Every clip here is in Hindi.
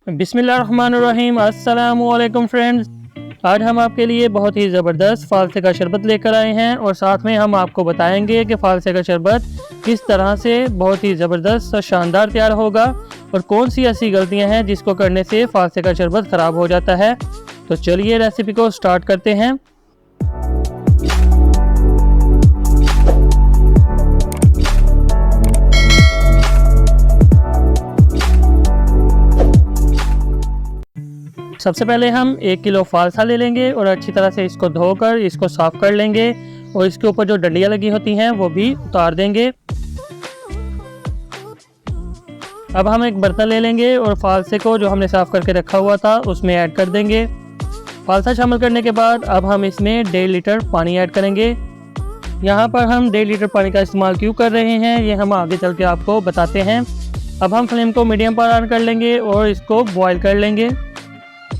बिस्मिल्लाहिर्रहमानिर्रहीम। अस्सलामुअलैकुम फ्रेंड्स, आज हम आपके लिए बहुत ही ज़बरदस्त फालसे का शरबत लेकर आए हैं और साथ में हम आपको बताएंगे कि फालसे का शरबत किस तरह से बहुत ही ज़बरदस्त और शानदार तैयार होगा और कौन सी ऐसी गलतियां हैं जिसको करने से फालसे का शरबत ख़राब हो जाता है। तो चलिए रेसिपी को स्टार्ट करते हैं। सबसे पहले हम 1 किलो फालसा ले लेंगे और अच्छी तरह से इसको धोकर इसको साफ़ कर लेंगे और इसके ऊपर जो डंडियाँ लगी होती हैं वो भी उतार देंगे। अब हम एक बर्तन ले लेंगे और फालसे को जो हमने साफ़ करके रखा हुआ था उसमें ऐड कर देंगे। फालसा शामिल करने के बाद अब हम इसमें 1.5 लीटर पानी ऐड करेंगे। यहाँ पर हम 1.5 लीटर पानी का इस्तेमाल क्यों कर रहे हैं ये हम आगे चल के आपको बताते हैं। अब हम फ्लेम को मीडियम पर ऑन कर लेंगे और इसको बॉयल कर लेंगे।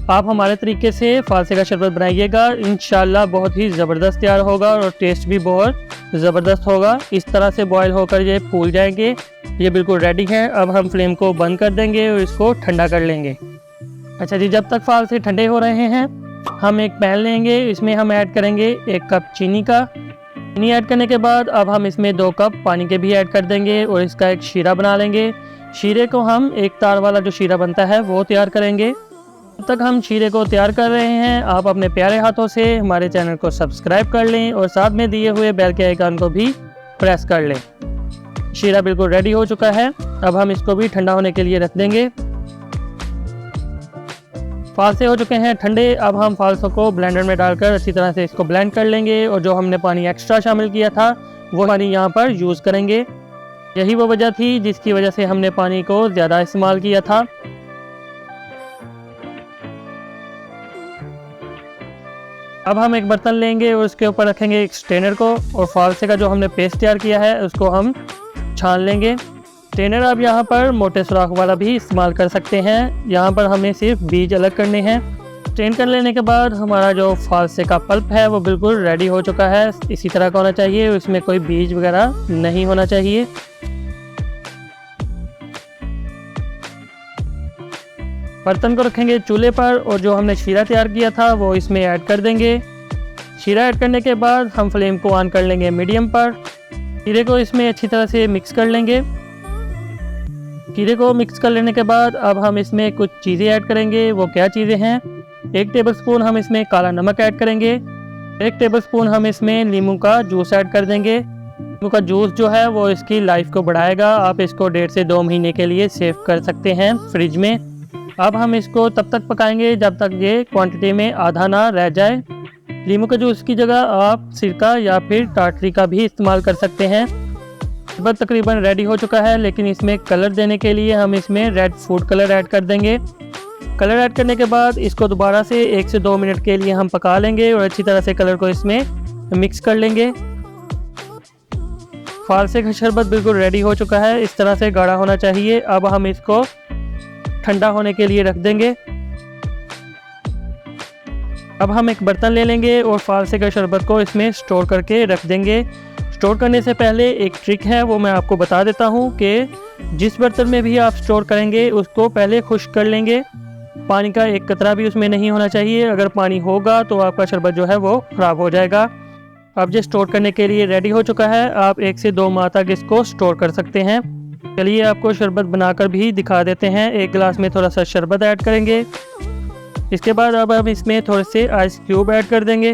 आप हमारे तरीके से फालसे का शरबत बनाइएगा, इंशाल्लाह बहुत ही ज़बरदस्त तैयार होगा और टेस्ट भी बहुत ज़बरदस्त होगा। इस तरह से बॉयल होकर ये फूल जाएंगे। ये बिल्कुल रेडी है। अब हम फ्लेम को बंद कर देंगे और इसको ठंडा कर लेंगे। अच्छा जी, जब तक फालसे ठंडे हो रहे हैं हम एक पैन लेंगे, इसमें हम ऐड करेंगे 1 कप चीनी का। चीनी ऐड करने के बाद अब हम इसमें 2 कप पानी के भी ऐड कर देंगे और इसका एक शीरा बना लेंगे। शीरे को हम एक तार वाला जो शीरा बनता है वो तैयार करेंगे। जब तक हम शीरे को तैयार कर रहे हैं आप अपने प्यारे हाथों से हमारे चैनल को सब्सक्राइब कर लें और साथ में दिए हुए बेल के आइकन को भी प्रेस कर लें। शीरा बिल्कुल रेडी हो चुका है। अब हम इसको भी ठंडा होने के लिए रख देंगे। फालसे हो चुके हैं ठंडे। अब हम फालसों को ब्लेंडर में डालकर अच्छी तरह से इसको ब्लेंड कर लेंगे और जो हमने पानी एक्स्ट्रा शामिल किया था वो पानी यहाँ पर यूज़ करेंगे। यही वो वजह थी जिसकी वजह से हमने पानी को ज़्यादा इस्तेमाल किया था। अब हम एक बर्तन लेंगे और उसके ऊपर रखेंगे एक स्ट्रेनर को और फालसे का जो हमने पेस्ट तैयार किया है उसको हम छान लेंगे। स्ट्रेनर आप यहाँ पर मोटे सुराख वाला भी इस्तेमाल कर सकते हैं। यहाँ पर हमें सिर्फ बीज अलग करने हैं। स्ट्रेन कर लेने के बाद हमारा जो फालसे का पल्प है वो बिल्कुल रेडी हो चुका है। इसी तरह का होना चाहिए, इसमें कोई बीज वगैरह नहीं होना चाहिए। बर्तन को रखेंगे चूल्हे पर और जो हमने शीरा तैयार किया था वो इसमें ऐड कर देंगे। शीरा ऐड करने के बाद हम फ्लेम को ऑन कर लेंगे मीडियम पर। शीरे को इसमें अच्छी तरह से मिक्स कर लेंगे। शीरे को मिक्स कर लेने के बाद अब हम इसमें कुछ चीज़ें ऐड करेंगे। वो क्या चीज़ें हैं? 1 टेबलस्पून हम इसमें काला नमक ऐड करेंगे। 1 टेबलस्पून हम इसमें नींबू का जूस ऐड कर देंगे। नींबू का जूस जो है वो इसकी लाइफ को बढ़ाएगा। आप इसको 1.5 से 2 महीने के लिए सेव कर सकते हैं फ्रिज में। अब हम इसको तब तक पकाएंगे जब तक ये क्वांटिटी में आधा ना रह जाए। नींबू के जूस की जगह आप सिरका या फिर टाटरी का भी इस्तेमाल कर सकते हैं। शरबत तकरीबन रेडी हो चुका है, लेकिन इसमें कलर देने के लिए हम इसमें रेड फूड कलर ऐड कर देंगे। कलर ऐड करने के बाद इसको दोबारा से 1 से 2 मिनट के लिए हम पका लेंगे और अच्छी तरह से कलर को इसमें मिक्स कर लेंगे। फालसे का शरबत बिल्कुल रेडी हो चुका है। इस तरह से गाढ़ा होना चाहिए। अब हम इसको ठंडा होने के लिए रख देंगे। अब हम एक बर्तन ले लेंगे और फालसे के शरबत को इसमें स्टोर करके रख देंगे। स्टोर करने से पहले एक ट्रिक है वो मैं आपको बता देता हूँ कि जिस बर्तन में भी आप स्टोर करेंगे उसको पहले खुश्क कर लेंगे। पानी का एक कतरा भी उसमें नहीं होना चाहिए। अगर पानी होगा तो आपका शरबत जो है वो ख़राब हो जाएगा। अब ये स्टोर करने के लिए रेडी हो चुका है। आप 1 से 2 माह तक इसको स्टोर कर सकते हैं। चलिए आपको शरबत बनाकर भी दिखा देते हैं। 1 गिलास में थोड़ा सा शरबत ऐड करेंगे। इसके बाद अब हम इसमें थोड़े से आइस क्यूब ऐड कर देंगे।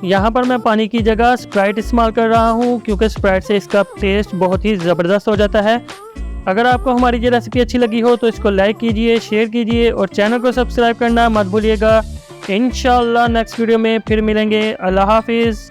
यहाँ पर मैं पानी की जगह स्प्राइट इस्तेमाल कर रहा हूँ क्योंकि स्प्राइट से इसका टेस्ट बहुत ही ज़बरदस्त हो जाता है। अगर आपको हमारी ये रेसिपी अच्छी लगी हो तो इसको लाइक कीजिए, शेयर कीजिए और चैनल को सब्सक्राइब करना मत भूलिएगा। इंशाल्लाह नेक्स्ट वीडियो में फिर मिलेंगे। अल्लाह हाफिज़।